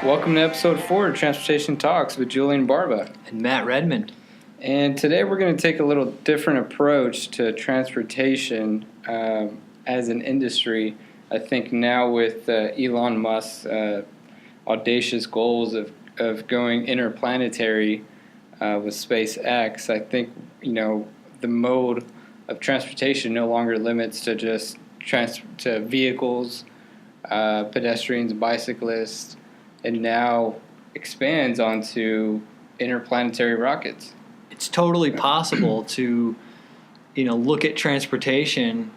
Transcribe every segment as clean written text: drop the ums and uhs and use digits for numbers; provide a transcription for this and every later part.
Welcome to episode 4 of Transportation Talks with Julian Barba. And Matt Redmond. And today we're going to take a little different approach to transportation as an industry. I think now with Elon Musk's audacious goals of going interplanetary with SpaceX, I think, the mode of transportation no longer limits to just to vehicles, pedestrians, bicyclists, and now expands onto interplanetary rockets. It's totally possible to, look at transportation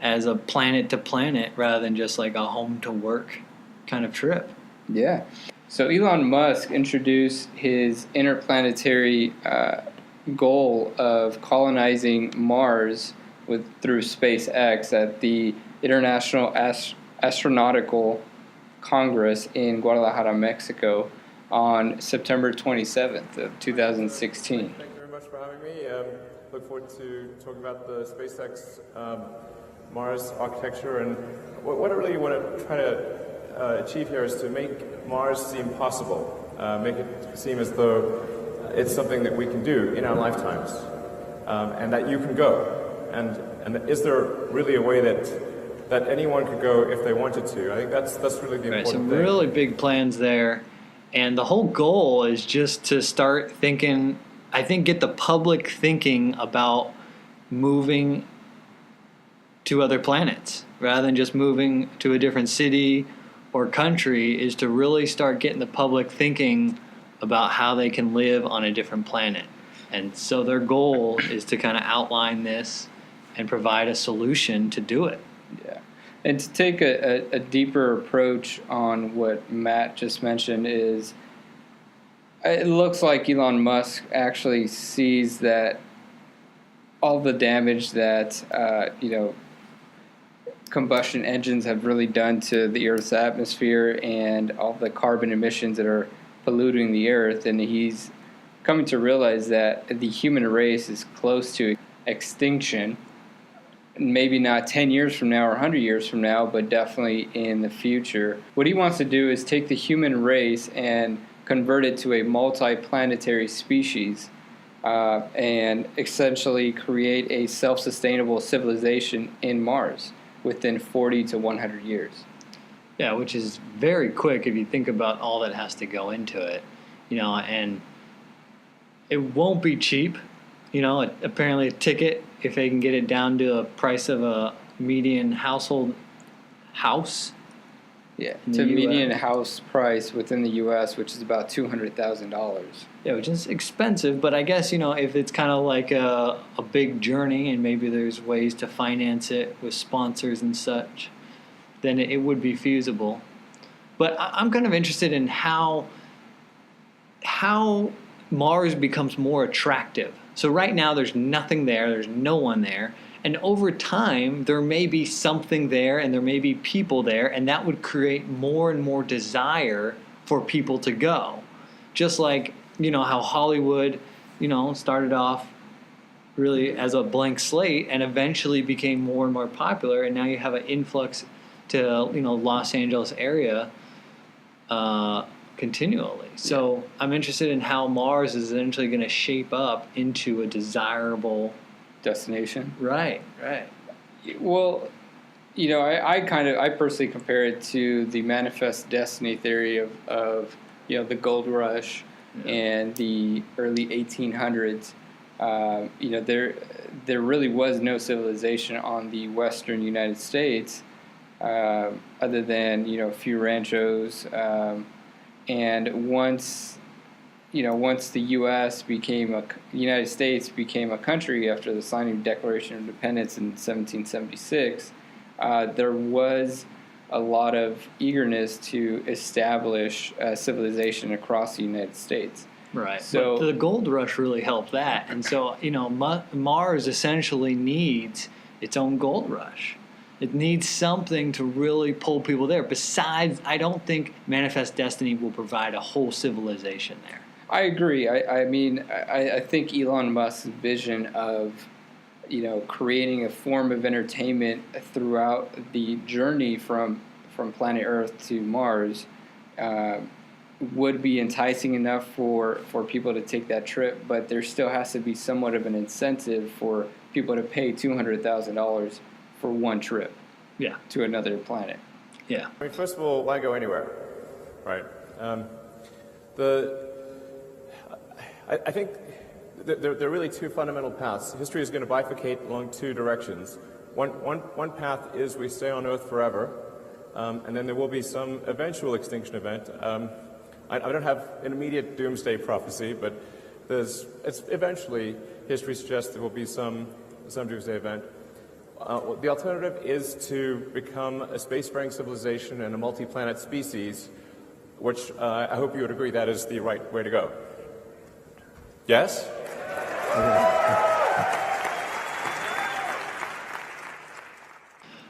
as a planet to planet rather than just like a home to work kind of trip. Yeah. So Elon Musk introduced his interplanetary goal of colonizing Mars through SpaceX at the International Astronautical Congress in Guadalajara, Mexico on September 27th of 2016. Thank you very much for having me. Look forward to talking about the SpaceX Mars architecture, and what I really want to try to achieve here is to make Mars seem possible, make it seem as though it's something that we can do in our lifetimes, and that you can go. And is there really a way that anyone could go if they wanted to? I think that's really the important some thing. Really big plans there. And the whole goal is just to start thinking, I think get the public thinking about moving to other planets rather than just moving to a different city or country, is to really start getting the public thinking about how they can live on a different planet. And so their goal is to kind of outline this and provide a solution to do it. Yeah. And to take a deeper approach on what Matt just mentioned is, it looks like Elon Musk actually sees that all the damage that, combustion engines have really done to the Earth's atmosphere and all the carbon emissions that are polluting the Earth, and he's coming to realize that the human race is close to extinction. Maybe not 10 years from now or 100 years from now, but definitely in the future. What he wants to do is take the human race and convert it to a multi-planetary species and essentially create a self-sustainable civilization in Mars within 40 to 100 years. Yeah, which is very quick if you think about all that has to go into it, and it won't be cheap. Apparently a ticket, if they can get it down to a price of a median household house. Yeah, to median house price within the U.S., which is about $200,000. Yeah, which is expensive, but I guess, if it's kind of like a big journey and maybe there's ways to finance it with sponsors and such, then it would be feasible. But I'm kind of interested in how Mars becomes more attractive. So right now there's nothing there, there's no one there, and over time there may be something there and there may be people there, and that would create more and more desire for people to go. Just like, how Hollywood, started off really as a blank slate and eventually became more and more popular, and now you have an influx to, Los Angeles area continually. So I'm interested in how Mars is eventually going to shape up into a desirable destination. Right. Well, I personally compare it to the manifest destiny theory of the gold rush and the early 1800s. There really was no civilization on the western United States other than a few ranchos. And once the United States became a country after the signing of the Declaration of Independence in 1776, there was a lot of eagerness to establish civilization across the United States. Right. So but the gold rush really helped that. And so, Mars essentially needs its own gold rush. It needs something to really pull people there. Besides, I don't think Manifest Destiny will provide a whole civilization there. I agree. I think Elon Musk's vision of, creating a form of entertainment throughout the journey from planet Earth to Mars would be enticing enough for people to take that trip, but there still has to be somewhat of an incentive for people to pay $200,000 for one trip Yeah. to another planet. Yeah. I mean, first of all, why go anywhere, right? I think there are really two fundamental paths. History is going to bifurcate along two directions. One path is we stay on Earth forever, and then there will be some eventual extinction event. I don't have an immediate doomsday prophecy, but it's eventually, history suggests there will be some doomsday event. The alternative is to become a spacefaring civilization and a multi-planet species, which I hope you would agree that is the right way to go. Yes?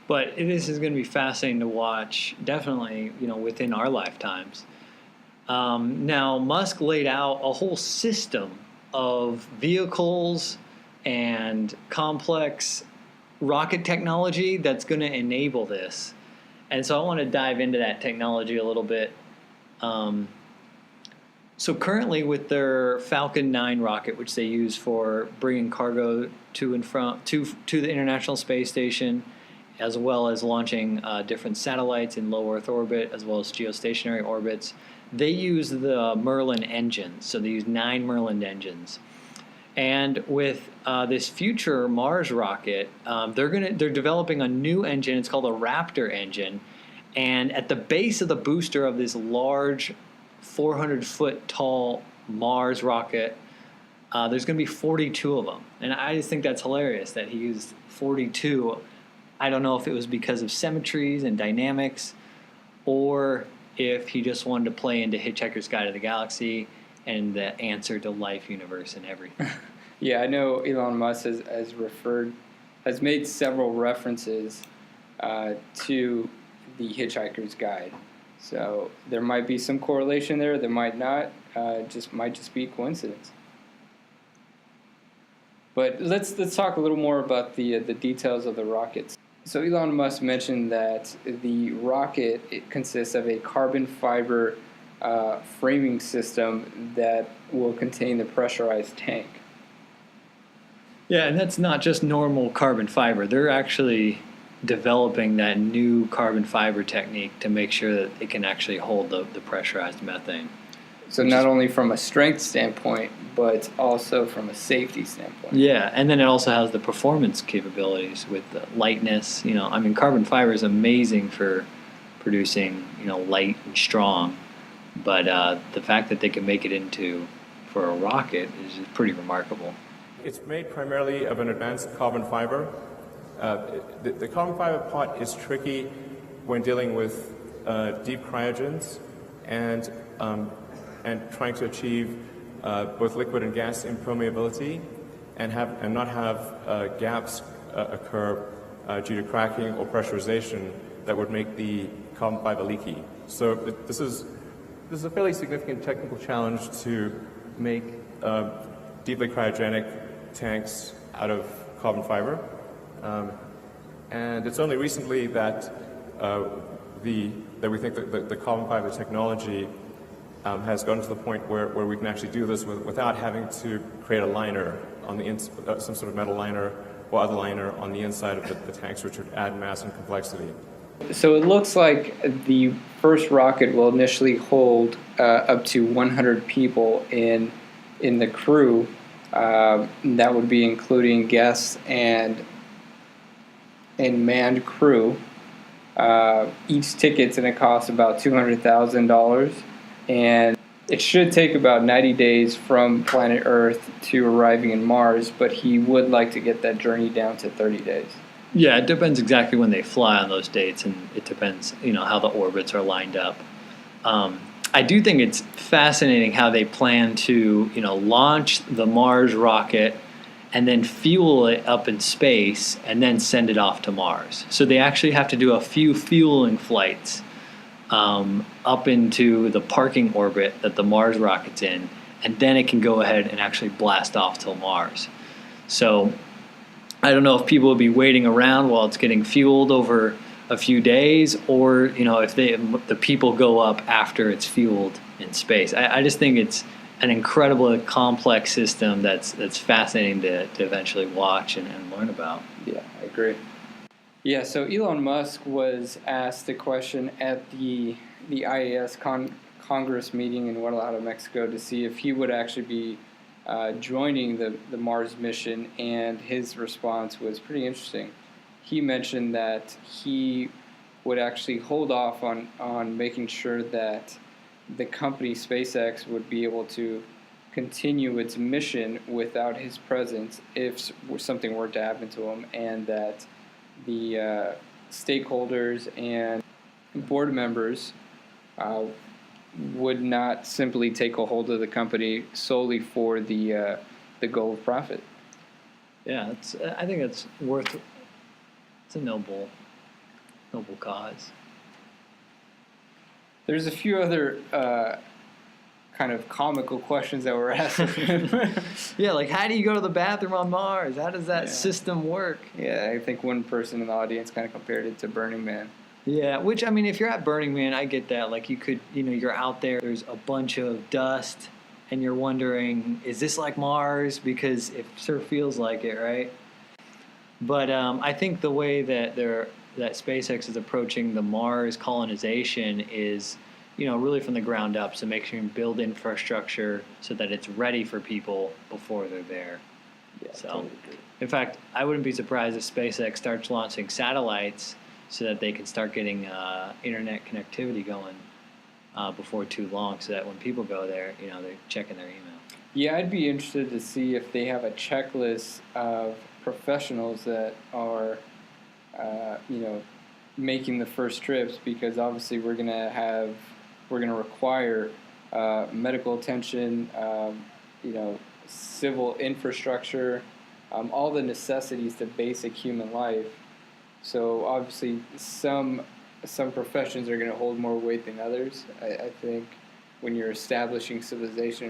But this is going to be fascinating to watch, definitely, within our lifetimes. Now, Musk laid out a whole system of vehicles and complex rocket technology that's going to enable this. And so I want to dive into that technology a little bit. So currently with their Falcon 9 rocket, which they use for bringing cargo to and from to the International Space Station, as well as launching different satellites in low Earth orbit, as well as geostationary orbits, they use the Merlin engines. So they use 9 Merlin engines. And with this future Mars rocket, they're developing a new engine. It's called a Raptor engine. And at the base of the booster of this large 400-foot tall Mars rocket, there's going to be 42 of them. And I just think that's hilarious that he used 42. I don't know if it was because of symmetries and dynamics, or if he just wanted to play into Hitchhiker's Guide to the Galaxy and the answer to life, universe, and everything. Yeah, I know Elon Musk has made several references to the Hitchhiker's Guide. So there might be some correlation there. There might not. Might just be coincidence. But let's talk a little more about the details of the rockets. So Elon Musk mentioned that the rocket consists of a carbon fiber framing system that will contain the pressurized tank. Yeah, and that's not just normal carbon fiber. They're actually developing that new carbon fiber technique to make sure that it can actually hold the pressurized methane. So not only from a strength standpoint, but also from a safety standpoint. Yeah, and then it also has the performance capabilities with the lightness. Carbon fiber is amazing for producing, light and strong. But the fact that they can make it for a rocket is pretty remarkable. It's made primarily of an advanced carbon fiber. The carbon fiber part is tricky when dealing with deep cryogens and trying to achieve both liquid and gas impermeability and not have gaps occur due to cracking or pressurization that would make the carbon fiber leaky. So this is a fairly significant technical challenge to make deeply cryogenic tanks out of carbon fiber. And it's only recently that we think that the carbon fiber technology has gotten to the point where we can actually do this without having to create a liner on the some sort of metal liner or other liner on the inside of the tanks, which would add mass and complexity. So it looks like the first rocket will initially hold up to 100 people in the crew. That would be including guests and manned crew. Each ticket's going to cost about $200,000, and it should take about 90 days from planet Earth to arriving in Mars, but he would like to get that journey down to 30 days. Yeah, it depends exactly when they fly on those dates, and it depends, how the orbits are lined up. I do think it's fascinating how they plan to, launch the Mars rocket and then fuel it up in space and then send it off to Mars. So they actually have to do a few fueling flights up into the parking orbit that the Mars rocket's in, and then it can go ahead and actually blast off to Mars. So I don't know if people will be waiting around while it's getting fueled over a few days, or if the people go up after it's fueled in space. I just think it's an incredibly complex system that's fascinating to eventually watch and learn about. Yeah, I agree. Yeah, so Elon Musk was asked a question at the IAS Congress meeting in Guadalajara, Mexico, to see if he would actually be joining the Mars mission, and his response was pretty interesting. He mentioned that he would actually hold off on making sure that the company SpaceX would be able to continue its mission without his presence if something were to happen to him, and that the stakeholders and board members would not simply take a hold of the company solely for the goal of profit. Yeah, I think it's a noble cause. There's a few other kind of comical questions that were asked of him. Yeah, like how do you go to the bathroom on Mars? How does that system work? Yeah, I think one person in the audience kind of compared it to Burning Man. Yeah, which, I mean, if you're at Burning Man, I get that. Like, you could, you're out there, there's a bunch of dust, and you're wondering, is this like Mars? Because it sort of feels like it, right? But I think the way that SpaceX is approaching the Mars colonization is, really from the ground up. So make sure you build infrastructure so that it's ready for people before they're there. Yeah, so, totally agree. In fact, I wouldn't be surprised if SpaceX starts launching satellites so that they can start getting internet connectivity going before too long, so that when people go there, they're checking their email. Yeah, I'd be interested to see if they have a checklist of professionals that are, making the first trips, because obviously we're gonna require medical attention, civil infrastructure, all the necessities to basic human life. So obviously some professions are going to hold more weight than others. I think when you're establishing civilization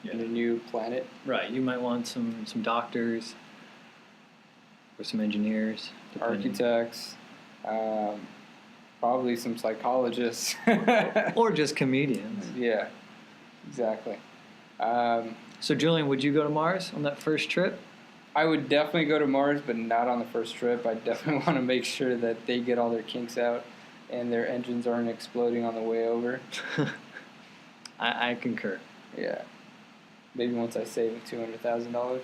in a new planet. Right. You might want some doctors or some engineers, architects, probably some psychologists, or just comedians. Yeah, exactly. So Julian, would you go to Mars on that first trip? I would definitely go to Mars, but not on the first trip. I definitely want to make sure that they get all their kinks out and their engines aren't exploding on the way over. I concur. Yeah. Maybe once I save $200,000.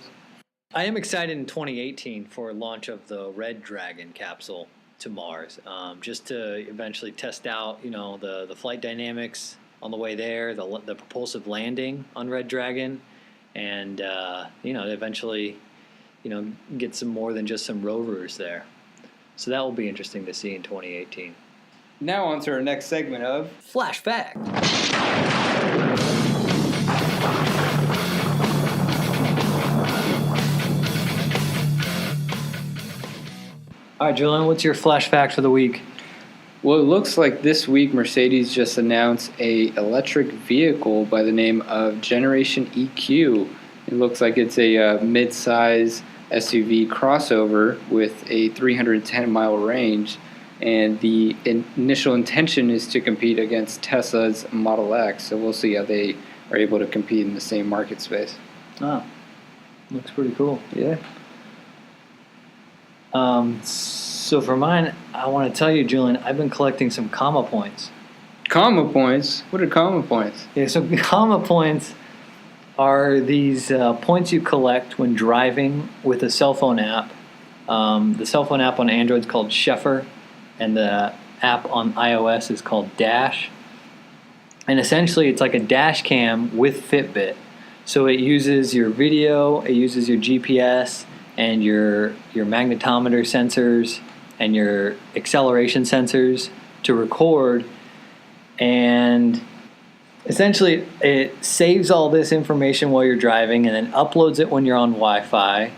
I am excited in 2018 for launch of the Red Dragon capsule to Mars, just to eventually test out, the flight dynamics on the way there, the propulsive landing on Red Dragon, and eventually, get some more than just some rovers there. So that will be interesting to see in 2018. Now on to our next segment of Flashback. All right, Julian, what's your flashback for the week? Well, it looks like this week Mercedes just announced a electric vehicle by the name of Generation EQ. It looks like it's a mid-size SUV crossover with a 310-mile range, and the initial intention is to compete against Tesla's Model X. So we'll see how they are able to compete in the same market space. Oh, looks pretty cool. Yeah. So for mine, I want to tell you, Julian, I've been collecting some comma points. Comma points? What are comma points? Yeah, so comma points are these points you collect when driving with a cell phone app. The cell phone app on Android is called Sheffer, and the app on iOS is called Dash. And essentially, it's like a dash cam with Fitbit. So it uses your video, it uses your GPS, and your magnetometer sensors and your acceleration sensors to record, and essentially it saves all this information while you're driving and then uploads it when you're on Wi-Fi,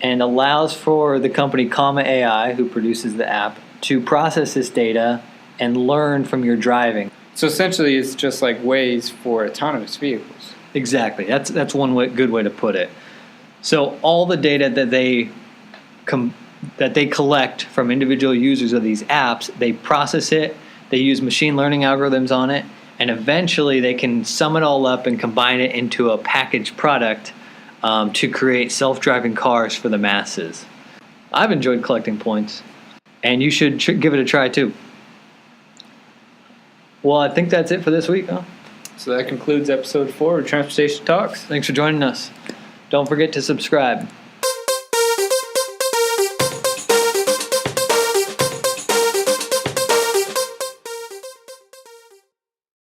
and allows for the company Comma AI, who produces the app, to process this data and learn from your driving. So essentially it's just like Waze for autonomous vehicles. Exactly. That's one good way to put it. So all the data that they that they collect from individual users of these apps, they process it, they use machine learning algorithms on it, and eventually they can sum it all up and combine it into a packaged product to create self-driving cars for the masses. I've enjoyed collecting points, and you should give it a try too. Well, I think that's it for this week, huh? So that concludes episode 4 of Transportation Talks. Thanks for joining us. Don't forget to subscribe.